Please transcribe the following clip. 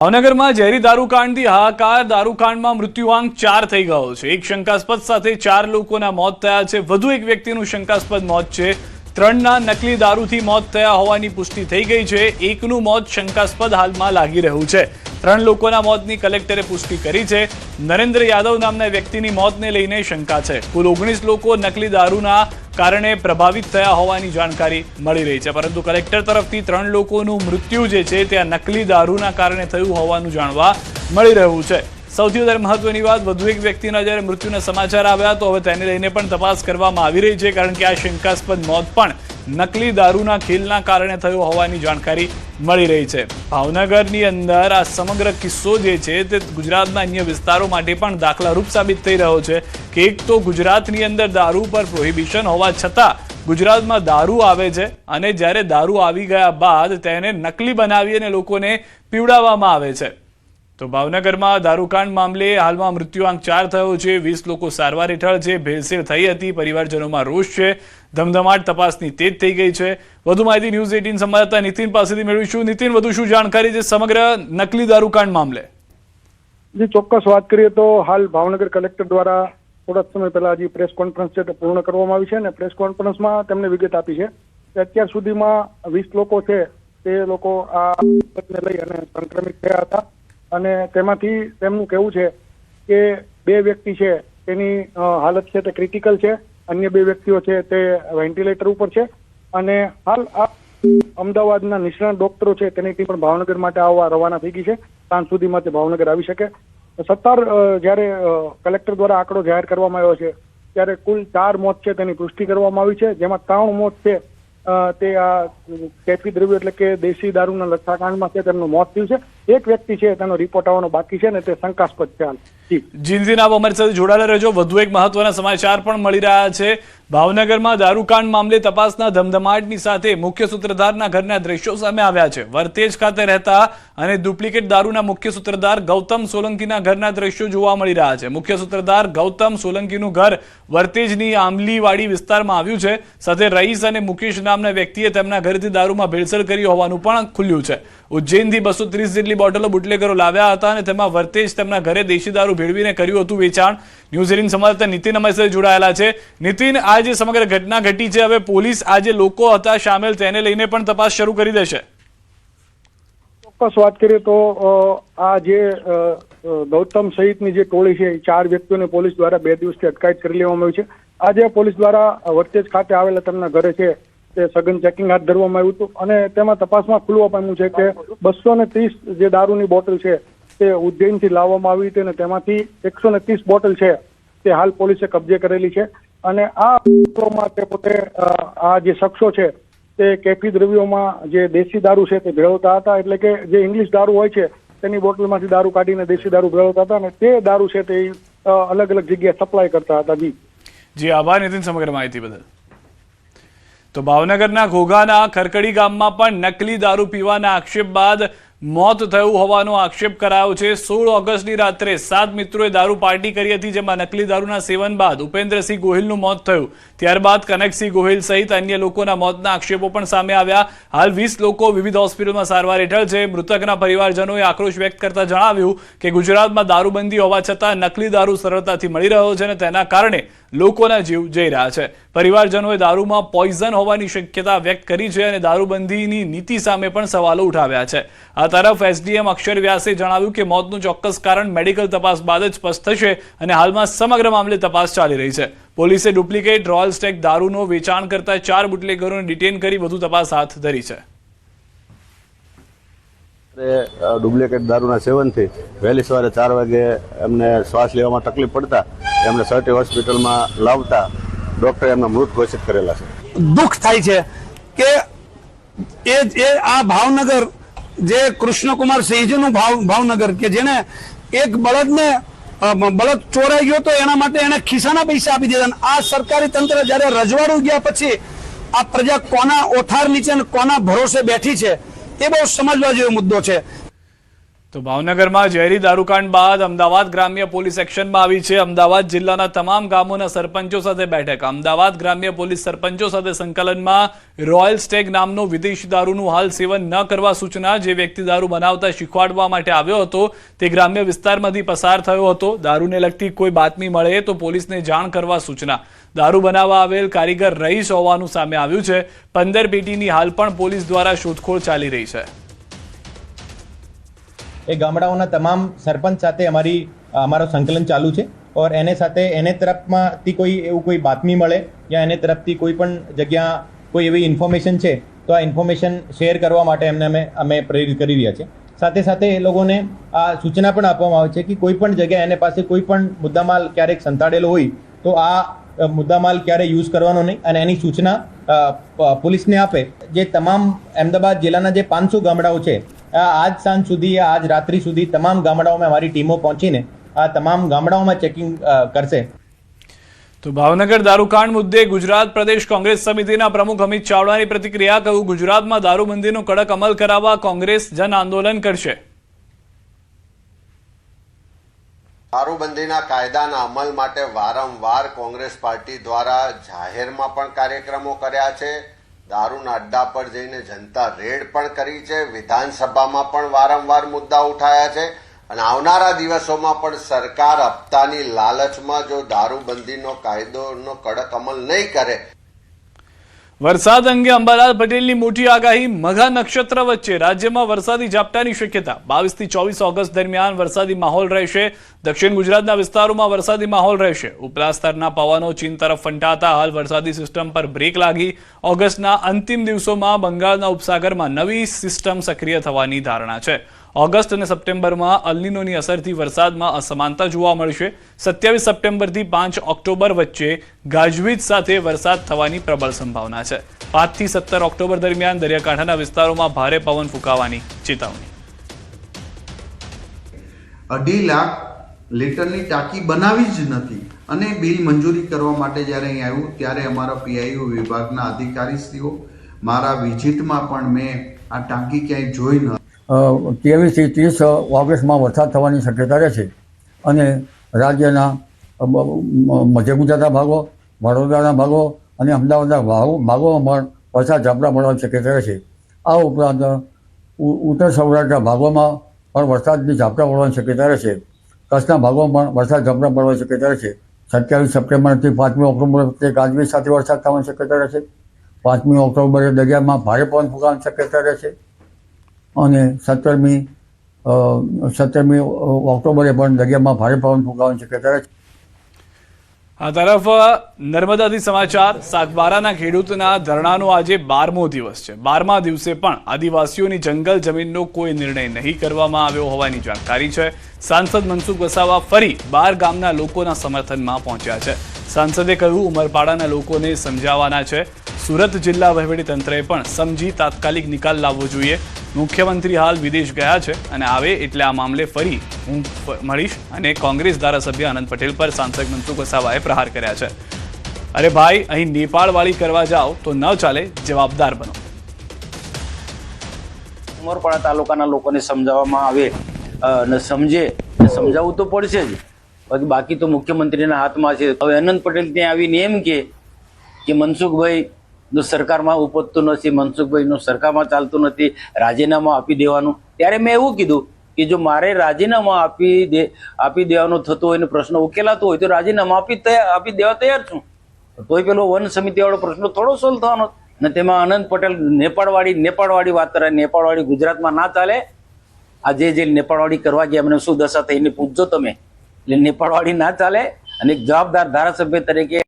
ભાવનગરમાં ઝેરી દારૂકાંડથી હાહાકાર. દારૂકાંડમાં મૃત્યુઆંક 4 થઈ ગયો છે. એક શંકાસ્પદ સાથે 4 લોકોના મોત થયા છે. વધુ એક વ્યક્તિનું શંકાસ્પદ મોત છે. 3ના નકલી દારૂથી મોત થયા હોવાની પુષ્ટિ થઈ ગઈ છે. એકનું મોત શંકાસ્પદ હાલમાં લાગી રહ્યું છે. 3 લોકોના મોતની કલેક્ટરે પુષ્ટિ કરી છે. નરેન્દ્ર યાદવ નામના વ્યક્તિની મોતને લઈને શંકા છે. કુલ 19 લોકો નકલી દારૂના કારણે પ્રભાવિત થયા હોવાની જાણકારી મળી રહી છે, પરંતુ કલેક્ટર તરફથી 3 લોકોનું મૃત્યુ જે છે તે નકલી દારૂના કારણે થયું હોવાનું જાણવા મળી રહ્યું છે. સૌથી વધારે મહત્વની વાત, વધુ એક વ્યક્તિના જ્યારે મૃત્યુના સમાચાર આવ્યા તો હવે તેને લઈને પણ તપાસ કરવામાં આવી રહી છે, કારણ કે આ શંકાસ્પદ મોત પણ નકલી દારૂના ખેલના કારણે થયો હોવાની જાણકારી મળી રહી છે. ભાવનગરની અંદર આ સમગ્ર કિસ્સો જે છે તે ગુજરાતના અન્ય વિસ્તારો માટે પણ દાખલારૂપ સાબિત થઈ રહ્યો છે કે એક તો ગુજરાતની અંદર દારૂ પર પ્રોહિબિશન હોવા છતાં ગુજરાતમાં દારૂ આવે છે, અને જ્યારે દારૂ આવી ગયા બાદ તેને નકલી બનાવી અને લોકોને પીવડાવવામાં આવે છે. તો ભાવનગરમાં દારૂકાંડ મામલે હાલમાં મૃત્યુઆંક 4 થયો છે. 20 લોકો સારવાર હેઠળ છે. ભેળસેળ થઈ હતી. પરિવારજનોમાં રોષ છે. ધમધમાટ તપાસની તેજ થઈ ગઈ છે. વધુ માહિતી ન્યૂઝ 18 સંવાદદાતા નીતિન પાસેથી મેળવીશું. નીતિન, વધુ શું જાણકારી છે સમગ્ર નકલી દારૂકાંડ મામલે? જી, ચોક્કસ વાત કરીએ તો હાલ ભાવનગર કલેક્ટર દ્વારા થોડા સમય પહેલા હજી પ્રેસ કોન્ફરન્સ છે તે પૂર્ણ કરવામાં આવી છે, અને પ્રેસ કોન્ફરન્સમાં તેમણે વિગત આપી છે કે અત્યાર સુધીમાં 20 લોકો છે તે લોકો આ લઈ અને સંક્રમિત થયા હતા, અને તેમાંથી તેમનું કહેવું છે કે 2 વ્યક્તિ છે તેની હાલત છે તે ક્રિટિકલ છે. અન્ય 2 વ્યક્તિઓ છે તે વેન્ટિલેટર ઉપર છે, અને હાલ આ અમદાવાદના નિષ્ણાત ડોક્ટરો છે તેની ટીમ પણ ભાવનગર માટે આવવા રવાના થઈ ગઈ છે. સાંજ સુધીમાં તે ભાવનગર આવી શકે. સત્તાર જ્યારે કલેક્ટર દ્વારા આંકડો જાહેર કરવામાં આવ્યો છે ત્યારે કુલ 4 મોત છે તેની પુષ્ટિ કરવામાં આવી છે, જેમાં 3 મોત છે તે આ કેફી દ્રવ્ય એટલે કે દેશી દારૂના લથ્થાકાંડમાં છે તેમનું મોત થયું છે. એક વ્યક્તિ છે તેનો રિપોર્ટ આવવાનો બાકી છે, ને તે શંકાસ્પદ છે. જીનજીન, આપ અમારી સાથે જોડાયેલા રહેજો. વધુ એક મહત્વના સમાચાર પણ મળી રહ્યા છે. ભાવનગરમાં દારૂકાંડ મામલે તપાસના ધમધમાટની સાથે મુખ્ય સૂત્રધારના ઘરના દ્રશ્યો સામે આવ્યા છે. વરતેજ ખાતે રહેતા અને ડુપ્લિકેટ દારૂના મુખ્ય સૂત્રધાર ગૌતમ સોલંકીના ઘરના દ્રશ્યો જોવા મળી રહ્યા છે. મુખ્ય સૂત્રધાર ગૌતમ સોલંકીનું ઘર વરતેજની આંબલીવાડી વિસ્તારમાં આવ્યું છે. સાથે રઈસ અને મુકેશ નામના વ્યક્તિએ તેમના ઘરેથી દારૂમાં ભેળસેળ કરી હોવાનું પણ ખુલ્યું છે. ઉજ્જૈનથી 230 જેટલી બોટલો બુટલેગરો લાવ્યા હતા, અને તેમાં વરતેજ તેમના ઘરે દેશી દારૂ ભેળવીને કર્યું હતું વેચાણ. ન્યૂઝ 18 સંવાદદાતા નીતિન અમારી સાથે જોડાયેલા છે. નીતિન, આ જે સમગ્ર ઘટના ઘટી છે, હવે પોલીસ આ જે લોકો હતા સામેલ તેને લઈને પણ તપાસ શરૂ કરી દેશે? ચોક્કસ વાત કરીએ તો આ જે ગૌતમ સહિતની જે ટોળી છે એ 4 વ્યક્તિઓને પોલીસ દ્વારા 2 દિવસથી અટકાયત કરી લેવામાં આવી છે. આજે પોલીસ દ્વારા વરતેજ ખાતે આવેલા તેમના ઘરે છે તે સઘન ચેકિંગ હાથ ધરવામાં આવ્યું હતું, અને તેમાં તપાસમાં ખુલવા પામ્યું છે કે 230 જે દારૂની બોટલ છે તે ઉજ્જૈનથી લાવવામાં આવી હતી, અને તેમાંથી 130 બોટલ છે તે હાલ પોલીસે કબજે કરેલી છે. અને આ બોટલોમાં તે પોતે આ જે શખ્સો છે તે કેફી દ્રવ્યોમાં જે દેશી દારૂ છે તે ભેળવતા હતા, એટલે કે જે ઇંગ્લિશ દારૂ હોય છે તેની બોટલમાંથી દારૂ કાઢીને દેશી દારૂ ભેળવતા હતા, અને તે દારૂ છે તે અલગ અલગ જગ્યાએ સપ્લાય કરતા હતા. જી આભાર નીતિન સમગ્ર માહિતી બદલ. તો ભાવનગરના ઘોઘાના ખરકડી ગામમાં પણ નકલી દારૂ પીવાના આક્ષેપ બાદ મોત થયું હોવાનો આક્ષેપ કરાયો છે. 16 ઓગસ્ટની રાત્રે 7 મિત્રોએ દારૂ પાર્ટી કરી હતી, જેમાં નકલી દારૂના સેવન બાદ ઉપેન્દ્રસિંહ ગોહિલનું મોત થયું. ત્યારબાદ કનકસિંહ ગોહિલ સહિત અન્ય લોકોના મોતના આક્ષેપો પણ સામે આવ્યા. હાલ 20 લોકો વિવિધ હોસ્પિટલમાં સારવાર હેઠળ છે. મૃતકના પરિવારજનોએ આક્રોશ વ્યક્ત કરતા જણાવ્યું કે ગુજરાતમાં દારૂબંધી હોવા છતાં નકલી દારૂ સરળતાથી મળી રહ્યો છે, અને તેના કારણે લોકોના જીવ જઈ રહ્યા છે. પરિવારજનોએ દારૂમાં પોઈઝન હોવાની શક્યતા વ્યક્ત કરી છે, અને દારૂબંધીની નીતિ સામે પણ સવાલો ઉઠાવ્યા છે. આ તરફ એસડીએમ અક્ષર વ્યાસે જણાવ્યું કે મોતનું ચોક્કસ કારણ મેડિકલ તપાસ બાદ જ સ્પષ્ટ થશે, અને હાલમાં સમગ્ર મામલે તપાસ ચાલી રહી છે. પોલીસે ડુપ્લિકેટ રોયલ સ્ટેક દારૂનો વેચાણ કરતા 4 બુટલેગરોને ડિટેન કરી વધુ તપાસ હાથ ધરી છે. ડુપ્લિકેટ દારૂના સેવનથી વહેલી સવારે 4 વાગે એમને શ્વાસ લેવામાં તકલીફ પડતા એમને સર્ટી હોસ્પિટલમાં લાવતા ડોક્ટરે એમના મૃત ઘોષિત કરેલા છે. દુઃખ થાય છે કે એ આ ભાવનગર જે કૃષ્ણકુમાર સિંહજીનું ભાવનગર કે જેને એક બળદ ચોરાઈ ગયો તો એના માટે એને ખિસ્સાના પૈસા આપી દીધા. આ સરકારી તંત્ર જયારે રજવાડું ગયા પછી આ પ્રજા કોના ઓથાર નીચે અને કોના ભરોસે બેઠી છે એ બહુ સમજવા જેવો મુદ્દો છે. તો ભાવનગરમાં ઝેરી દારૂકાંડ બાદ અમદાવાદ ગ્રામ્ય પોલીસ એક્શનમાં આવી છે. અમદાવાદ જિલ્લાના તમામ ગામોના સરપંચો સાથે બેઠક. અમદાવાદ ગ્રામ્ય પોલીસ સરપંચો સાથે સંકલનમાં રોયલ સ્ટેગ નામનો વિદેશી દારૂનું હાલ સેવન ન કરવા સૂચના. જે વ્યક્તિ દારૂ બનાવતા શીખવાડવા માટે આવ્યો હતો તે ગ્રામ્ય વિસ્તારમાંથી પસાર થયો હતો. દારૂને લગતી કોઈ બાતમી મળે તો પોલીસને જાણ કરવા સૂચના. દારૂ બનાવવા આવેલ કારીગર રહીશ હોવાનું સામે આવ્યું છે. 15 પેટીની હાલ પણ પોલીસ દ્વારા શોધખોળ ચાલી રહી છે. એ ગામડાઓના તમામ સરપંચ સાથે અમારો સંકલન ચાલુ છે ઓર એને તરફમાંથી કોઈ બાતમી મળે યા એને તરફથી કોઈ પણ જગ્યા કોઈ એવી ઇન્ફોર્મેશન છે તો આ ઇન્ફોર્મેશન શેર કરવા માટે અમે પ્રેરિત કરી રહ્યા છીએ. સાથે સાથે એ લોકોને આ સૂચના પણ આપવામાં આવે છે કે કોઈ પણ જગ્યાએ એને પાસે કોઈ પણ મુદ્દામાલ ક્યારેક સંતાડેલો હોય તો આ મુદ્દામાલ ક્યારે યુઝ કરવાનો નહીં અને એની સૂચના પોલીસને આપે. જે તમામ અમદાવાદ જિલ્લાના જે 500 ગામડાઓ છે આજ સાંજ સુધી આજ રાત્રિ સુધી તમામ ગામડાઓમાં અમારી ટીમો પહોંચીને આ તમામ ગામડાઓમાં ચેકિંગ કરશે. તો ભાવનગર દારૂકાંડ મુદ્દે ગુજરાત પ્રદેશ કોંગ્રેસ સમિતિના પ્રમુખ અમિત ચાવડાની પ્રતિક્રિયા. કહ્યું, ગુજરાતમાં દારૂબંધીનો કડક અમલ કરાવવા કોંગ્રેસ જન આંદોલન કરશે. દારૂબંધીના કાયદાના અમલ માટે વારંવાર કોંગ્રેસ પાર્ટી દ્વારા જાહેરમાં પણ કાર્યક્રમો કર્યા છે. દારૂના અડ્ડા પર જઈને જનતા રેડ પણ કરી છે. વિધાનસભામાં પણ વારંવાર મુદ્દા ઉઠાયા છે અને આવનારા દિવસોમાં પણ સરકાર હપ્તાની લાલચમાં જો દારૂબંધીનો કાયદોનો કડક અમલ નહીં કરે. વરસાદ અંગે અંબાલાલ પટેલની મોટી આગાહી. મઘા નક્ષત્ર વચ્ચે રાજ્યમાં વરસાદી ઝાપટાની શક્યતા. 22 થી 24 ઓગસ્ટ દરમિયાન વરસાદી માહોલ રહેશે. દક્ષિણ ગુજરાતના વિસ્તારોમાં વરસાદી માહોલ રહેશે. ઉપલા સ્તરના પવનો ચીન તરફ ફંટાતા હાલ વરસાદી સિસ્ટમ પર બ્રેક લાગી. ઓગસ્ટના અંતિમ દિવસોમાં બંગાળના ઉપસાગરમાં નવી સિસ્ટમ સક્રિય થવાની ધારણા છે. ઓગસ્ટ અને સપ્ટેમ્બરમાં અલ્નિનોની અસરથી વરસાદમાં અસમાનતા જોવા મળશે. 27 સપ્ટેમ્બરથી 5 ઓક્ટોબર વચ્ચે ગાજવીજ સાથે વરસાદ થવાની પ્રબળ સંભાવના છે. 5 થી 17 ઓક્ટોબર દરમિયાન દરિયાકાંઠાના વિસ્તારોમાં ભારે પવન ફૂંકાવાની ચેતવણી. 2.5 લાખ લીટરની ટાંકી બનાવી જ નથી અને બિલ મંજૂરી કરવા માટે જ્યારે અહીં આવ્યું ત્યારે અમારા પીઆઈઓ વિભાગના અધિકારીશ્રીઓ મારા વિઝિટમાં પણ મેં આ ટાંકી ક્યાંય જોઈ ન. 23 થી 30 ઓગસ્ટમાં વરસાદ થવાની શક્યતા રહે છે અને રાજ્યના મધ્ય ગુજરાતના ભાગો, વડોદરાના ભાગો અને અમદાવાદના ભાગોમાં પણ વરસાદ ઝાપટા પડવાની શક્યતા રહે છે. આ ઉપરાંત ઉત્તર સૌરાષ્ટ્રના ભાગોમાં પણ વરસાદની ઝાપટા પડવાની શક્યતા રહે છે. કચ્છના ભાગોમાં પણ વરસાદ ઝાપટા પડવાની શક્યતા રહે છે. 27 સપ્ટેમ્બરથી 5મી ઓક્ટોબર વચ્ચે ગાજવીજ સાથે વરસાદ થવાની શક્યતા રહે છે. 5મી ઓક્ટોબરે દરિયામાં ભારે પવન ફૂંકાવાની શક્યતા રહે છે અને 17મી ઓક્ટોબરે પણ દરિયામાં ભારે પવન ફૂંકાવાની શક્યતા રહે છે. આ તરફ નર્મદાથી સમાચાર. સાગબારાના ખેડૂતના ધરણાનો આજે 12મો દિવસ છે. 12મા દિવસે પણ આદિવાસીઓની જંગલ જમીનનો કોઈ નિર્ણય નહીં કરવામાં આવ્યો હોવાની જાણકારી છે. સાંસદ મનસુખ વસાવા ફરી 12 ગામના લોકોના સમર્થનમાં પહોંચ્યા છે. સાંસદે કહ્યું, ઉમરપાડાના લોકોને સમજાવવાના છે. સુરત જિલ્લા વહીવટીતંત્રએ પણ સમજી તાત્કાલિક નિકાલ લાવવો જોઈએ. મુખ્યમંત્રી હાલ વિદેશ ગયા છે અને આવે એટલે આ મામલે ફરી હું મળીશ. અને કોંગ્રેસ ધારાસભ્ય આનંદ પટેલ પર સાંસદ મનસુખ વસાવાએ પ્રહાર કર્યા છે. અરે ભાઈ, અહીં નેપાળવાળી કરવા જાઓ તો ન ચાલે, જવાબદાર બનો. ઉમરપાડા તાલુકાના લોકોને સમજાવવામાં આવે અને સમજે, સમજાવવું તો પડશે જ. બાકી તો મુખ્યમંત્રીના હાથમાં છે. હવે આનંદ પટેલ ત્યાં આવીને એમ કે મનસુખભાઈ નું સરકારમાં ઉપજતું નથી, મનસુખભાઈનું સરકારમાં ચાલતું નથી, રાજીનામું આપી દેવાનું. ત્યારે મેં એવું કીધું કે જો મારે રાજીનામું આપી દેવાનું થતું હોય ને પ્રશ્ન ઉકેલાતો હોય તો રાજીનામું આપી દેવા તૈયાર છું. તોય પેલો વન સમિતિ વાળો પ્રશ્ન થોડો સોલ્વ થવાનો ને તેમાં આનંદ પટેલ નેપાળવાળી વાત કરે. નેપાળવાળી ગુજરાતમાં ના ચાલે. આ જે નેપાળવાળી કરવા ગયા એમને શું દશા થઈ એને પૂછજો તમે. એટલે નેપાળવાળી ના ચાલે અને એક જવાબદાર ધારાસભ્ય તરીકે